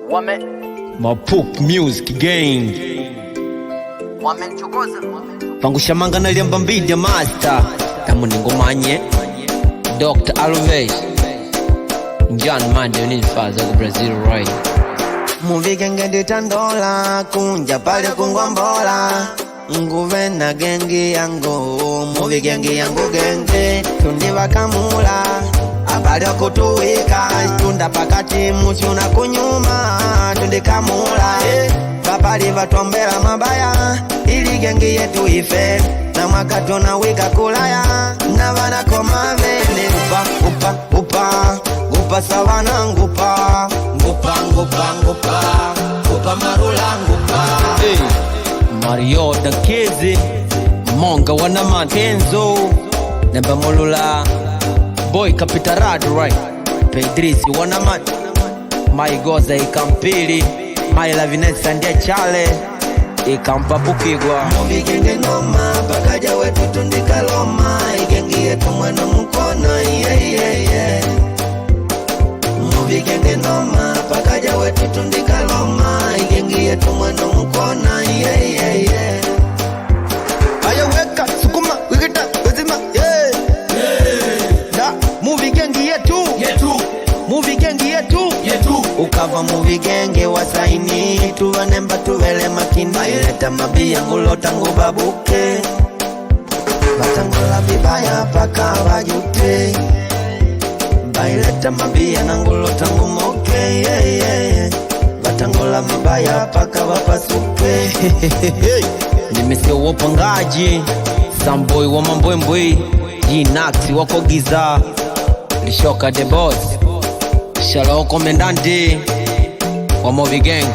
Mapuk Music Gang Pangusha manga na liamba mbidi ya master Tamu ningomanye Dr. Alves John Mande Unifaza ku Brazil right Movie genge ditandola kunja pale kungwambola nguve na gengi yangu movie gengi yangu genge tundiva kamula abali okutuwika tunda pakati muchuna kunyuma tundikamula babali vatombela mabaya ili gengi yetu ife na mwaka tunawika kulaya na vana koma vene upa sawana ngupa marula ngupa Mario da Kezi Monga wanaman Kenzo Nemba Molula Boy Capitarad right Pedrisi wanaman Mai Goza ikampili Mai Lavinesa ndiye chale Ikampa Bukigwa Movie genge noma Bakaja wetu tundika loma Igengi yetu mweno mkono yeah. Movie genge noma Bakaja wetu tundika loma Igengi yetu mweno mkono yeah. Aya weka sukuma wikita wezima yeah. Da movie gengi yetu Movie gengi yetu Ukava movie genge wasaini tuvanemba tuvele makini Baileta mabia ngulota ngubabuke Batangula bibaya paka wajute Baileta mabia na ngulota ngumoke yeah. Batangula mabaya paka wapasuke Nimese wapangaji Samboy wa mambwembwe Jinaksi wako giza Lishoka the boss Shalo komendante wa Movie Gang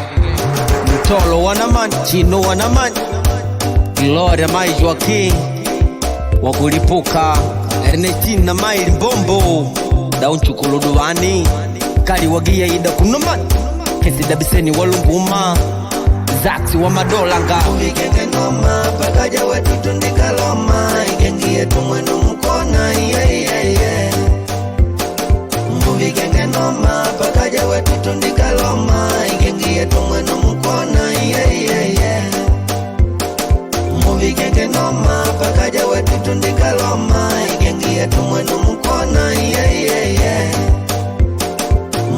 Mtolo wanaman Chino wanaman Gloria Mai Joaquin Wakulipuka Ernestina Mai Mbombo Daunchukuluduwani Kali wagia ida kunoman Kesi dabiseni walumbuma Zaksi wa madolanga Movie genge noma Pakaja wetu tundika loma Igengi yetu mwenu mkona yeah. Movie genge noma Pakaja wetu tundika loma Igengi yetu mwenu mkona yeah. Movie genge noma Pakaja wetu tundika loma Igengi yetu mwenu mkona yeah.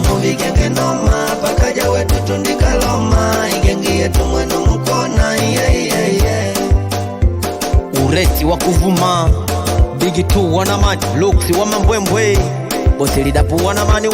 Movie genge noma Pakaja wetu tundika loma Igengi yetu mwenu mkona yeah. Ureti wa kuvuma Bigi tu wanamani Luksi wa mambwembwe Bosili dapu wanamani